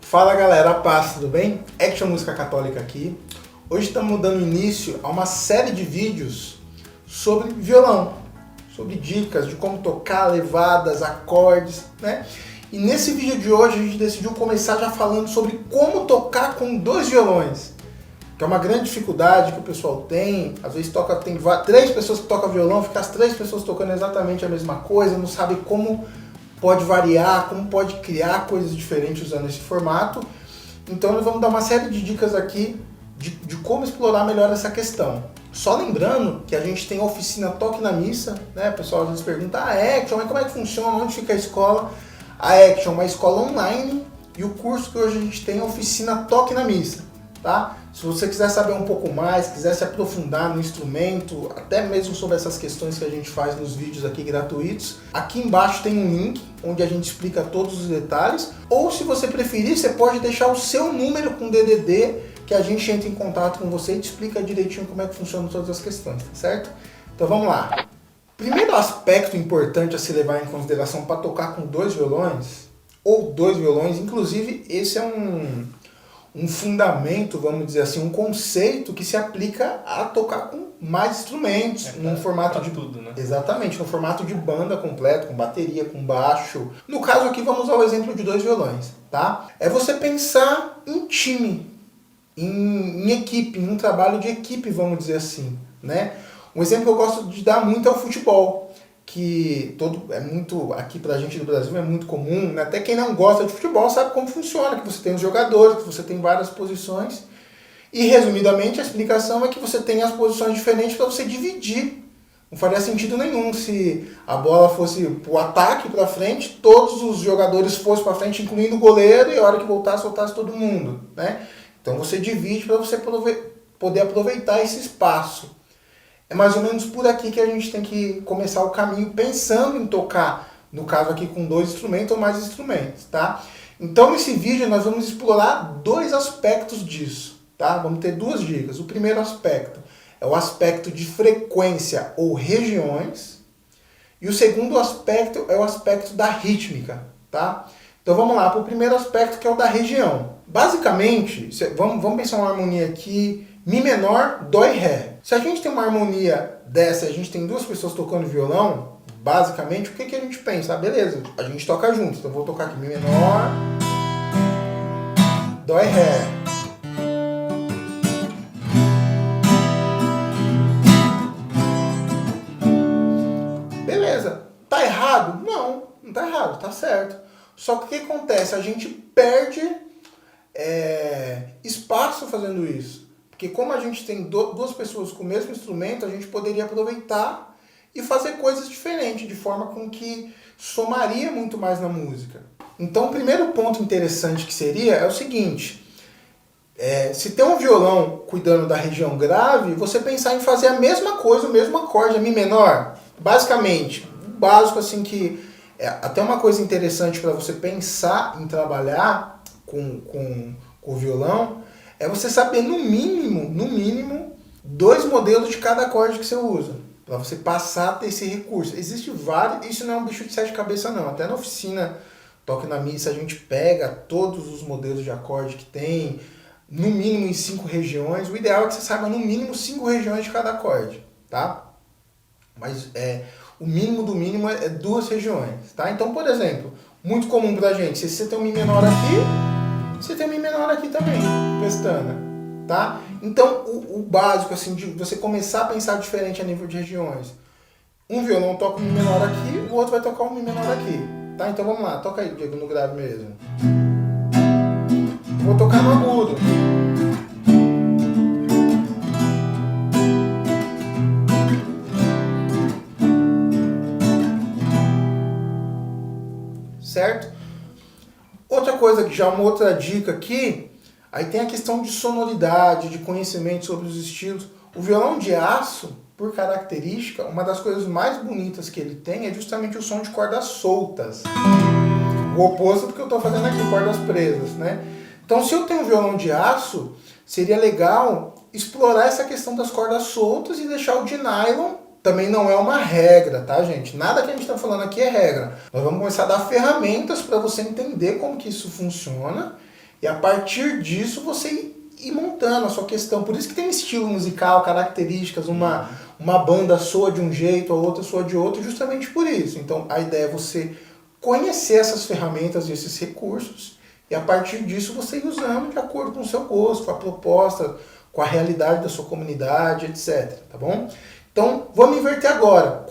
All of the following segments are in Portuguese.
Fala galera, paz, tudo bem? Action Música Católica aqui. Hoje estamos dando início a uma série de vídeos sobre violão, sobre dicas de como tocar, levadas, acordes, né? E nesse vídeo de hoje a gente decidiu começar já falando sobre como tocar com dois violões, que é uma grande dificuldade que o pessoal tem. Às vezes tem três pessoas que tocam violão, fica as três pessoas tocando exatamente a mesma coisa, não sabe como pode variar, como pode criar coisas diferentes usando esse formato. Então nós vamos dar uma série de dicas aqui de como explorar melhor essa questão. Só lembrando que a gente tem a oficina Toque na Missa, né? O pessoal às vezes pergunta, a Action, como é que funciona, onde fica a escola? A Action é uma escola online e o curso que hoje a gente tem é a oficina Toque na Missa, tá? Se você quiser saber um pouco mais, quiser se aprofundar no instrumento, até mesmo sobre essas questões que a gente faz nos vídeos aqui gratuitos, aqui embaixo tem um link onde a gente explica todos os detalhes, ou se você preferir, você pode deixar o seu número com DDD, que a gente entra em contato com você e te explica direitinho como é que funcionam todas as questões, tá certo? Então vamos lá. Primeiro aspecto importante a se levar em consideração para tocar com dois violões, ou dois violões, inclusive esse é um fundamento, vamos dizer assim, um conceito que se aplica a tocar com mais instrumentos, num formato de tudo, né? Exatamente, no formato de banda completo, com bateria, com baixo. No caso aqui vamos usar o exemplo de dois violões, tá? É você pensar em time, em equipe, em um trabalho de equipe, vamos dizer assim, né? Um exemplo que eu gosto de dar muito é o futebol, que é muito, aqui pra gente do Brasil é muito comum, né? Até quem não gosta de futebol sabe como funciona, que você tem os jogadores, que você tem várias posições, e resumidamente a explicação é que você tem as posições diferentes para você dividir. Não faria sentido nenhum se a bola fosse pro ataque, para frente, todos os jogadores fossem para frente, incluindo o goleiro, e a hora que voltasse todo mundo, né? Então você divide para você poder aproveitar esse espaço. É mais ou menos por aqui que a gente tem que começar o caminho pensando em tocar, no caso aqui com dois instrumentos ou mais instrumentos, tá? Então nesse vídeo nós vamos explorar dois aspectos disso, tá? Vamos ter duas dicas. O primeiro aspecto é o aspecto de frequência ou regiões, e o segundo aspecto é o aspecto da rítmica, tá? Então vamos lá para o primeiro aspecto, que é o da região. Basicamente, vamos pensar uma harmonia aqui, Mi menor, Dó e Ré. Se a gente tem uma harmonia dessa, a gente tem duas pessoas tocando violão, basicamente, o que a gente pensa? Ah, beleza, a gente toca junto. Então eu vou tocar aqui Mi menor, Dó e Ré. Beleza. Tá errado? Não tá errado, tá certo. Só que o que acontece? A gente perde espaço fazendo isso. Porque como a gente tem duas pessoas com o mesmo instrumento, a gente poderia aproveitar e fazer coisas diferentes, de forma com que somaria muito mais na música. Então o primeiro ponto interessante que seria é o seguinte, se tem um violão cuidando da região grave, você pensar em fazer a mesma coisa, o mesmo acorde, a Mi menor. Basicamente, o básico assim que até uma coisa interessante para você pensar em trabalhar com o violão, é você saber no mínimo, dois modelos de cada acorde que você usa, para você passar a ter esse recurso. Existe vários, isso não é um bicho de sete cabeças não, até na oficina Toque na Missa a gente pega todos os modelos de acorde que tem, no mínimo em 5 regiões, o ideal é que você saiba no mínimo 5 regiões de cada acorde, tá? Mas o mínimo do mínimo é 2 regiões, tá? Então, por exemplo, muito comum pra gente, se você tem um Mi menor aqui, você tem um Mi menor aqui também, pestana, tá? Então, o básico, assim, de você começar a pensar diferente a nível de regiões. Um violão toca um Mi menor aqui, o outro vai tocar um Mi menor aqui, tá? Então vamos lá, toca aí, Diego, no grave mesmo. Vou tocar no agudo. Certo? Outra coisa, que já uma outra dica aqui, aí tem a questão de sonoridade, de conhecimento sobre os estilos. O violão de aço, por característica, uma das coisas mais bonitas que ele tem é justamente o som de cordas soltas. O oposto do que eu estou fazendo aqui, cordas presas, né? Então, se eu tenho um violão de aço, seria legal explorar essa questão das cordas soltas e deixar o de nylon. Também não é uma regra, tá, gente? Nada que a gente está falando aqui é regra. Nós vamos começar a dar ferramentas para você entender como que isso funciona E a partir disso você ir montando a sua questão. Por isso que tem um estilo musical, características, uma banda soa de um jeito, a outra soa de outro, justamente por isso. Então a ideia é você conhecer essas ferramentas e esses recursos e a partir disso você ir usando de acordo com o seu gosto, com a proposta, com a realidade da sua comunidade, etc. Tá bom? Então vamos inverter agora.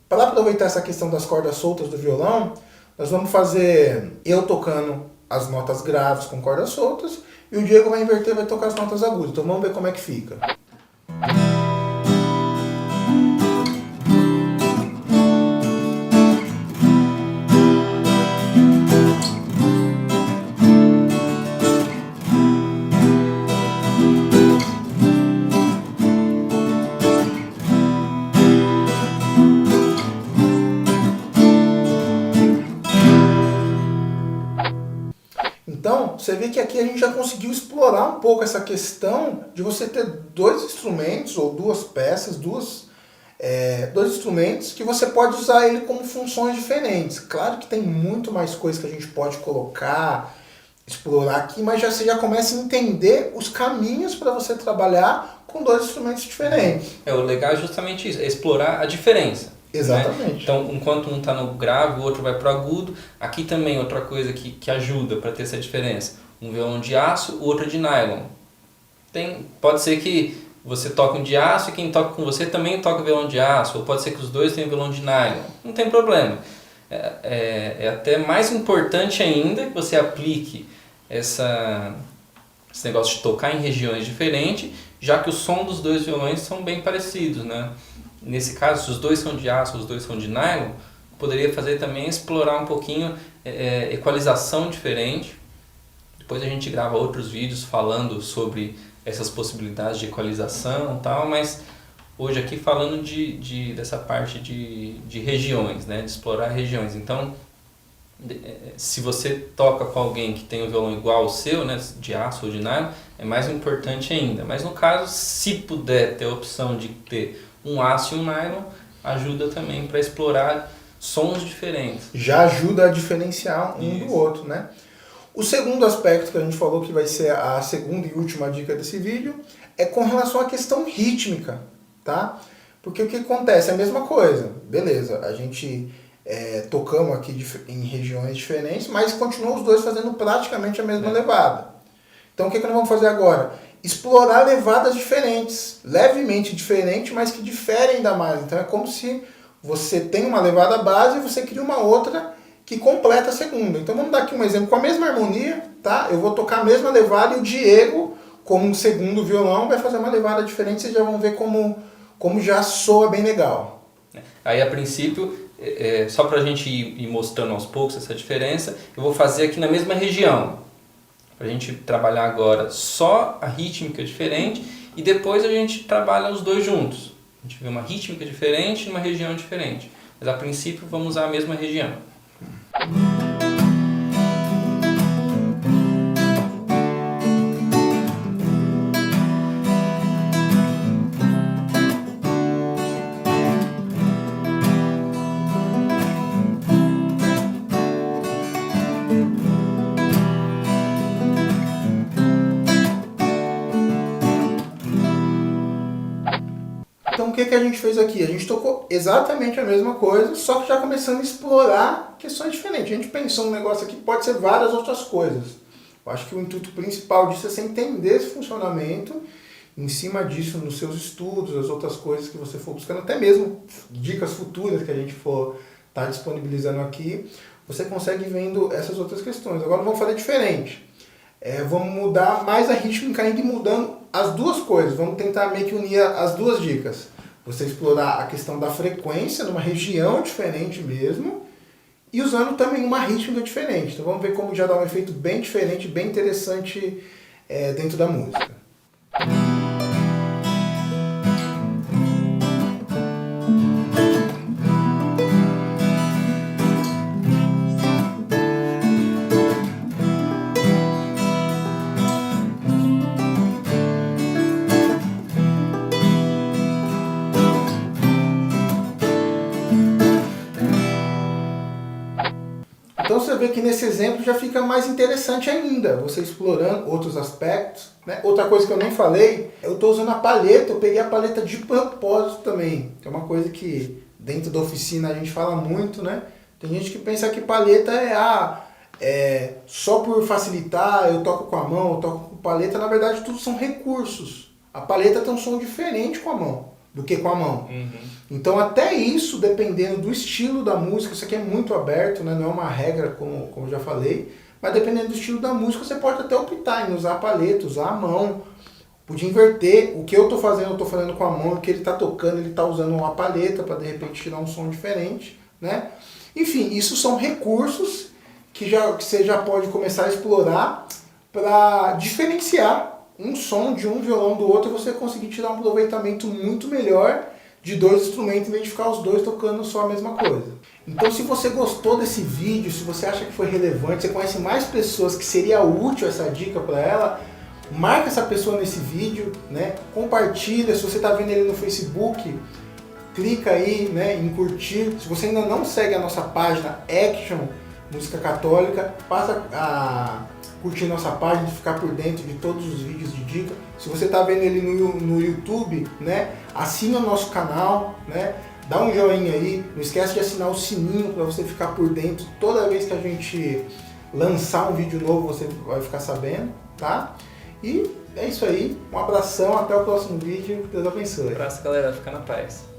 Para aproveitar essa questão das cordas soltas do violão, nós vamos fazer eu tocando as notas graves com cordas soltas e o Diego vai inverter, vai tocar as notas agudas. Então vamos ver como é que fica. Então, você vê que aqui a gente já conseguiu explorar um pouco essa questão de você ter dois instrumentos ou duas peças, dois instrumentos que você pode usar ele como funções diferentes. Claro que tem muito mais coisas que a gente pode colocar, explorar aqui, mas você já começa a entender os caminhos para você trabalhar com dois instrumentos diferentes. O legal é justamente isso, é explorar a diferença. Exatamente. Né? Então, enquanto um está no grave, o outro vai para o agudo. Aqui também outra coisa que ajuda para ter essa diferença. Um violão de aço, o outro de nylon. Pode ser que você toque um de aço e quem toca com você também toca violão de aço. Ou pode ser que os dois tenham violão de nylon. Não tem problema. É até mais importante ainda que você aplique esse negócio de tocar em regiões diferentes, já que o som dos dois violões são bem parecidos, né? Nesse caso, se os dois são de aço, os dois são de nylon, poderia fazer também explorar um pouquinho equalização diferente. Depois a gente grava outros vídeos falando sobre essas possibilidades de equalização e tal, mas hoje aqui falando dessa parte de regiões, né? De explorar regiões. Então, se você toca com alguém que tem um violão igual ao seu, né, de aço ou de nylon, é mais importante ainda. Mas no caso, se puder ter a opção de ter um aço e um nylon, ajuda também para explorar sons diferentes. Já ajuda a diferenciar um do outro, né? O segundo aspecto que a gente falou que vai ser a segunda e última dica desse vídeo é com relação à questão rítmica, tá? Porque o que acontece? É a mesma coisa. Beleza, a gente tocamos aqui em regiões diferentes, mas continuam os dois fazendo praticamente a mesma levada. Então o que nós vamos fazer agora? Explorar levadas diferentes, levemente diferentes, mas que diferem ainda mais. Então é como se você tem uma levada base e você cria uma outra que completa a segunda. Então vamos dar aqui um exemplo com a mesma harmonia, tá? Eu vou tocar a mesma levada e o Diego, como segundo violão, vai fazer uma levada diferente. Vocês já vão ver como já soa bem legal. Aí a princípio, só para a gente ir mostrando aos poucos essa diferença, eu vou fazer aqui na mesma região. Para a gente trabalhar agora só a rítmica diferente e depois a gente trabalha os dois juntos. A gente vê uma rítmica diferente numa região diferente. Mas a princípio vamos usar a mesma região. Então o que a gente fez aqui? A gente tocou exatamente a mesma coisa, só que já começando a explorar questões diferentes. A gente pensou num negócio aqui que pode ser várias outras coisas. Eu acho que o intuito principal disso é você entender esse funcionamento, em cima disso, nos seus estudos, as outras coisas que você for buscando, até mesmo dicas futuras que a gente for estar disponibilizando aqui, você consegue ir vendo essas outras questões. Agora vamos fazer diferente. Vamos mudar mais a rítmica ainda e mudando as duas coisas. Vamos tentar meio que unir as duas dicas. Você explorar a questão da frequência numa região diferente mesmo e usando também uma rítmica diferente. Então vamos ver como já dá um efeito bem diferente, bem interessante dentro da música. Então você vê que nesse exemplo já fica mais interessante ainda, você explorando outros aspectos, né? Outra coisa que eu nem falei, eu estou usando a paleta, eu peguei a paleta de propósito também, que é uma coisa que dentro da oficina a gente fala muito, né? Tem gente que pensa que paleta é só por facilitar, eu toco com a mão, eu toco com paleta, na verdade tudo são recursos. A paleta tem um som diferente com a mão do que com a mão. Então até isso, dependendo do estilo da música, isso aqui é muito aberto, né? Não é uma regra, como eu já falei, mas dependendo do estilo da música, você pode até optar em usar a paleta, usar a mão, podia inverter. O que eu estou fazendo com a mão, o que ele está tocando, ele está usando uma paleta para de repente tirar um som diferente, né? Enfim, isso são recursos que você já pode começar a explorar para diferenciar um som de um violão do outro e você conseguir tirar um aproveitamento muito melhor de dois instrumentos em vez de ficar os dois tocando só a mesma coisa. Então se você gostou desse vídeo, se você acha que foi relevante, você conhece mais pessoas que seria útil essa dica para ela, marca essa pessoa nesse vídeo, né? Compartilha, se você está vendo ele no Facebook, clica aí, né, em curtir. Se você ainda não segue a nossa página Action Música Católica, passa a curtir nossa página, ficar por dentro de todos os vídeos de dica. Se você está vendo ele no YouTube, né, assina o nosso canal, né, dá um joinha aí, não esquece de assinar o sininho para você ficar por dentro. Toda vez que a gente lançar um vídeo novo, você vai ficar sabendo, tá? E é isso aí, um abração, até o próximo vídeo, Deus abençoe. Um abraço, galera, fica na paz.